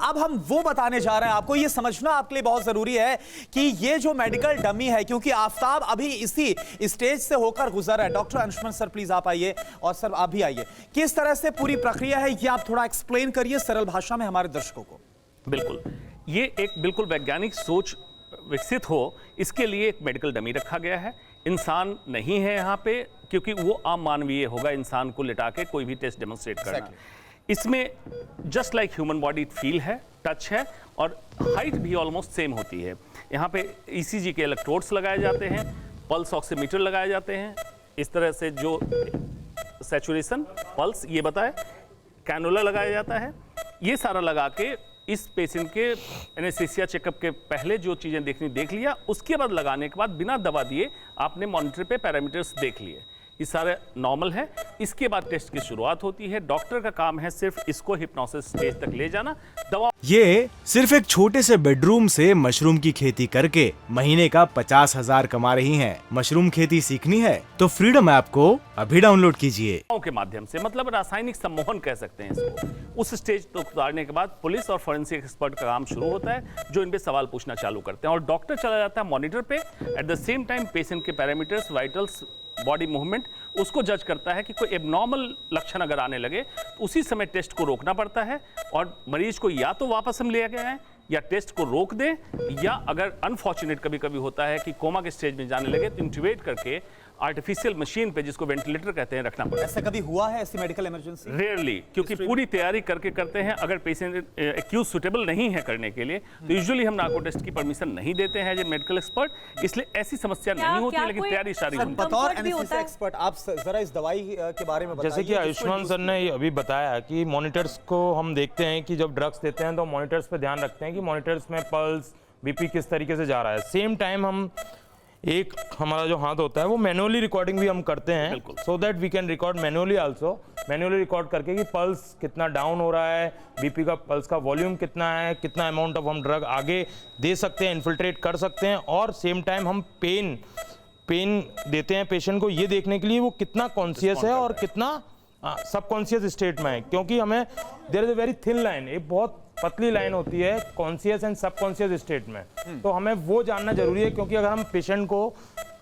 अब हम वो बताने जा रहे हैं आपको। ये समझना आपके लिए बहुत जरूरी है कि ये जो मेडिकल डमी है, क्योंकि आफताब अभी इसी स्टेज से होकर गुजर रहा है। डॉक्टर अंशुमन सर प्लीज आप आइए, और सर आप भी आइए। किस तरह से पूरी प्रक्रिया है ये आप थोड़ा एक्सप्लेन करिए सरल भाषा में हमारे दर्शकों को। बिल्कुल, ये एक बिल्कुल वैज्ञानिक सोच विकसित हो, इसके लिए एक मेडिकल डमी रखा गया है। इंसान नहीं है यहाँ पे, क्योंकि वो आम मानवीय होगा इंसान को लिटा के कोई भी टेस्ट डेमोन्स्ट्रेट करना। इसमें just like human body feel है, टच है, और हाइट भी ऑलमोस्ट सेम होती है। यहाँ पे ईसीजी के इलेक्ट्रोड्स लगाए जाते हैं, पल्स ऑक्सीमीटर लगाए जाते हैं, इस तरह से जो सैचुरेशन पल्स ये बताए, कैनुला लगाया जाता है। ये सारा लगा के इस पेशेंट के एनेस्थीसिया चेकअप के पहले जो चीज़ें देखनी देख लिया, उसके बाद लगाने के बाद बिना दवा दिए आपने मॉनिटर पे पैरामीटर्स देख लिए, ये सारे नॉर्मल है। इसके बाद टेस्ट की शुरुआत होती है। डॉक्टर का काम है सिर्फ इसको हिप्नोसिस स्टेज तक ले जाना। दवा ये सिर्फ एक छोटे से बेडरूम से मशरूम की खेती करके महीने का 50,000 कमा रही हैं। मशरूम खेती सीखनी है तो फ्रीडम ऐप को अभी डाउनलोड कीजिए। के माध्यम से, मतलब रासायनिक सम्मोहन कह सकते हैं इसको, उस स्टेज तक उतारने के बाद पुलिस और फोरेंसिक एक्सपर्ट का काम शुरू होता है, जो इन पे सवाल पूछना चालू करते हैं, और डॉक्टर चला जाता है मॉनिटर पे। Eight the same time patient के पैरामीटर्स, वाइटल्स, बॉडी मूवमेंट, उसको जज करता है कि कोई एबनॉर्मल लक्षण अगर आने लगे तो उसी समय टेस्ट को रोकना पड़ता है, और मरीज को या तो वापस हम ले गए हैं या टेस्ट को रोक दें, या अगर अनफॉर्चुनेट कभी कभी होता है कि कोमा के स्टेज में जाने लगे तो इंट्यूबेट करके आर्टिफिशियल मशीन पे, जिसको वेंटिलेटर कहते हैं, रखना पड़ता है। ऐसा कभी हुआ है, ऐसी मेडिकल इमरजेंसी? रेयरली, क्योंकि पूरी तैयारी करके करते हैं। अगर पेशेंट एक्यूज सुटेबल नहीं है करने के लिए तो यूजुअली हम नार्को टेस्ट की परमिशन नहीं देते हैं एज मेडिकल एक्सपर्ट, इसलिए ऐसी समस्या नहीं होती, लेकिन तैयारी सारी होती है। बतौर एनेस्थीसिया एक्सपर्ट आप जरा इस दवाई के बारे में बताइए। जैसे कि आयुष्मान सर ने अभी बताया कि मॉनिटर्स को हम देखते हैं कि जब ड्रग्स देते हैं तो मॉनिटर्स पे ध्यान रखते हैं कि मॉनिटर्स में पल्स, बीपी किस तरीके से जा रहा है। सेम टाइम हम एक हमारा जो हाथ होता है वो मैनुअली रिकॉर्डिंग भी हम करते हैं, so that we can record manually also. Manually record करके कि पल्स कितना डाउन हो रहा है, बीपी का पल्स का वॉल्यूम कितना है, कितना अमाउंट ऑफ हम ड्रग आगे दे सकते हैं, इन्फिल्ट्रेट कर सकते हैं, और सेम टाइम हम पेन देते हैं पेशेंट को, ये देखने के लिए वो कितना कॉन्शियस है और कितना सबकॉन्शियस स्टेट में है। क्योंकि हमें there is a very thin line, एक बहुत पतली लाइन होती है कॉन्शियस एंड सबकॉन्शियस स्टेट में, तो हमें वो जानना जरूरी है, क्योंकि अगर हम पेशेंट को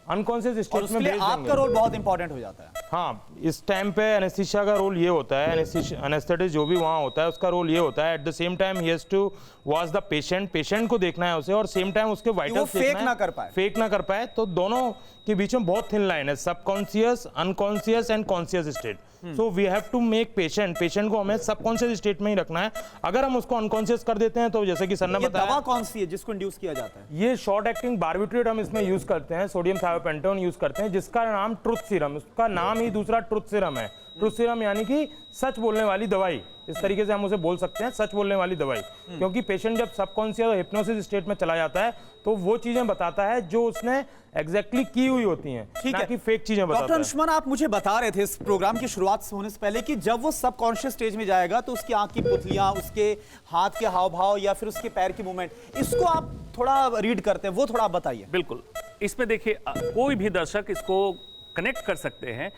अनकॉन्शियस स्टेट में भेज देंगे, आपका रोल बहुत इंपॉर्टेंट हो जाता है। हाँ, इस टाइम पे एनेस्थीसिया का रोल ये होता है, एनेस्थेटिस्ट जो भी वहाँ होता है उसका रोल ये होता है, एट द सेम टाइम ही has to watch the patient को देखना है उसे, और सेम टाइम उसके वाइटल्स फेक ना कर पाए। तो दोनों के बीच में बहुत थिन लाइन है, subconscious, unconscious and conscious state. So we have to make patient को हमें सबकॉन्शियस स्टेट में ही रखना है। अगर हम उसको अनकॉन्शियस कर देते हैं तो जैसे कि सर ने बताया, दवा कौन सी है जिसको इंड्यूस किया जाता है? ये शॉर्ट एक्टिंग बार्बिट्रेट हम इसमें यूज करते हैं, सोडियम थायोपेंटोन यूज करते हैं, जिसका नाम ट्रुथ सीरम, उसका नाम ही दूसरा ट्रुथ सीरम है। ट्रुथ सीरम यानी कि सच बोलने वाली दवाई, इस तरीके से हम उसे बोल सकते हैं, सच बोलने वाली दवाई। क्योंकि पेशेंट जब सबकॉन्शियस और हिप्नोसिस स्टेट में चला जाता है तो वो चीजें बताता है जो उसने एग्जैक्टली की हुई होती हैं, ना कि फेक चीजें बताता है। डॉक्टर अंशुमन, आप मुझे बता रहे थे इस प्रोग्राम की शुरुआत होने से पहले कि जब वो सबकॉन्शियस स्टेज में जाएगा तो उसकी आंख की पुतलियां, उसके हाथ के हाव भाव या फिर उसके पैर की मूवमेंट, इसको आप थोड़ा रीड करते हैं, वो थोड़ा आप बताइए। बिल्कुल, इसमें देखिए कोई भी दर्शक इसको कनेक्ट कर सकते हैं।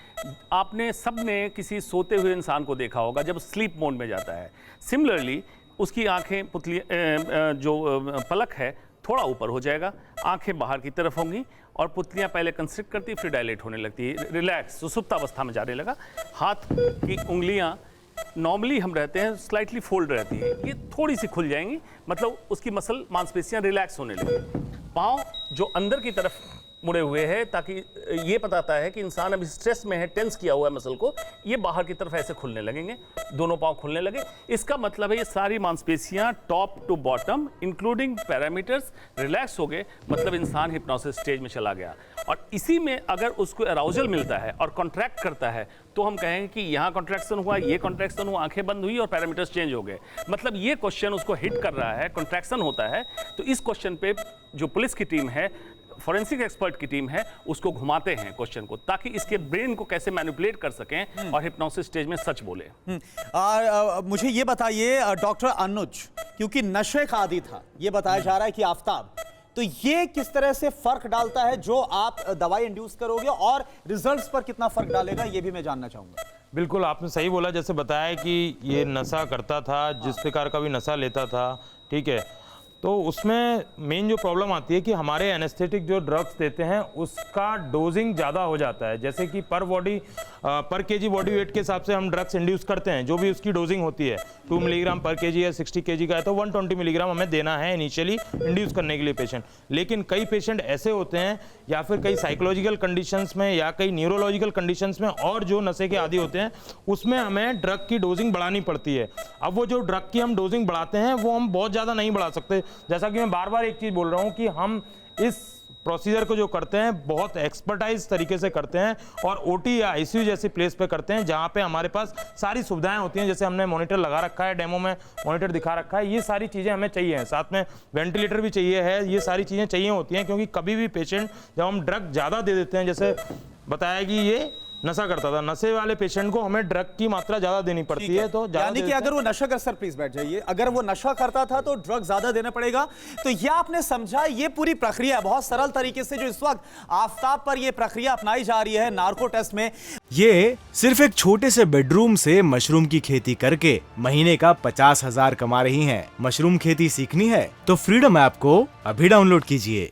आपने सबने किसी सोते हुए इंसान को देखा होगा जब स्लीप मोड में जाता है, सिमिलरली उसकी आंखें, पुतली, जो पलक है थोड़ा ऊपर हो जाएगा, आंखें बाहर की तरफ होंगी, और पुतलियां पहले कंस्ट्रिक्ट करती, फिर डायलेट होने लगती है, रिलैक्स, सुसुप्त अवस्था में जाने लगा। हाथ की उंगलियां नॉर्मली हम रहते हैं स्लाइटली फोल्ड रहती है, ये थोड़ी सी खुल जाएंगी, मतलब उसकी मसल मांसपेशियां रिलैक्स होने लगी। पाँव जो अंदर की तरफ मुड़े हुए हैं, ताकि ये बताता है कि इंसान अभी स्ट्रेस में है, टेंस किया हुआ है मसल को, ये बाहर की तरफ ऐसे खुलने लगेंगे, दोनों पांव खुलने लगे। इसका मतलब है ये सारी मांसपेशियां top to bottom including parameters relax हो गए, मतलब इंसान हिप्नोसिस स्टेज में चला गया। और इसी में अगर उसको अराउजल मिलता है और कॉन्ट्रैक्ट करता है तो हम कहेंगे कि यहाँ कॉन्ट्रैक्शन हुआ, ये कॉन्ट्रैक्शन हुआ, आंखें बंद हुई और पैरामीटर्स चेंज हो गए, मतलब ये क्वेश्चन उसको हिट कर रहा है, कॉन्ट्रैक्शन होता है। तो इस क्वेश्चन पे जो पुलिस की टीम है, फोरेंसिक एक्सपर्ट की टीम है, उसको घुमाते हैं क्वेश्चन को, ताकि इसके ब्रेन को कैसे मैनिपुलेट कर सकें और हिप्नोसिस स्टेज में सच बोले। मुझे ये बताइए डॉक्टर अनुज, क्योंकि नशे का आदी था, ये बताया जा रहा है कि आफताब, तो ये किस तरह से फर्क डालता है जो आप दवाई इंड्यूस करोगे, और रिजल्ट्स पर कितना फर्क डालेगा ये भी मैं जानना चाहूंगा। बिल्कुल आपने सही बोला, जैसे बताया कि ये नशा करता था, जिस प्रकार का भी नशा लेता था, ठीक है, तो उसमें मेन जो प्रॉब्लम आती है कि हमारे एनेस्थेटिक जो ड्रग्स देते हैं उसका डोजिंग ज़्यादा हो जाता है। जैसे कि पर केजी बॉडी वेट के हिसाब से हम ड्रग्स इंड्यूस करते हैं, जो भी उसकी डोजिंग होती है 2 मिलीग्राम पर केजी या 60 केजी का है तो 120 मिलीग्राम हमें देना है इनिशियली इंड्यूस करने के लिए पेशेंट। लेकिन कई पेशेंट ऐसे होते हैं या फिर कई साइकोलॉजिकल कंडीशंस में या कई न्यूरोलॉजिकल कंडीशंस में और जो नशे के आदी होते हैं उसमें हमें ड्रग की डोजिंग बढ़ानी पड़ती है। अब वो जो ड्रग की हम डोजिंग बढ़ाते हैं वो हम बहुत ज़्यादा नहीं बढ़ा सकते। जैसा कि मैं बार बार एक चीज़ बोल रहा हूँ कि हम इस प्रोसीजर को जो करते हैं बहुत एक्सपर्टाइज तरीके से करते हैं और ओटी या आईसीयू जैसी प्लेस पे करते हैं जहाँ पे हमारे पास सारी सुविधाएं होती हैं। जैसे हमने मॉनिटर लगा रखा है, डेमो में मॉनिटर दिखा रखा है, ये सारी चीज़ें हमें चाहिए हैं, साथ में वेंटिलेटर भी चाहिए है, ये सारी चीज़ें चाहिए होती हैं क्योंकि कभी भी पेशेंट जब हम ड्रग ज़्यादा दे देते हैं, जैसे बताया कि ये नशा करता था, नशे वाले पेशेंट को हमें ड्रग की मात्रा ज्यादा देनी पड़ती है। तो यानी कि अगर वो नशा कर, सर प्लीज बैठ जाइए, अगर वो नशा करता था तो ड्रग ज्यादा देना पड़ेगा। तो ये आपने समझा, ये पूरी प्रक्रिया बहुत सरल तरीके से जो इस वक्त आफताब पर ये प्रक्रिया अपनाई जा रही है नार्को टेस्ट में। ये सिर्फ एक छोटे से बेडरूम से मशरूम की खेती करके महीने का 50,000 कमा रही हैं। मशरूम खेती सीखनी है तो फ्रीडम ऐप को अभी डाउनलोड कीजिए।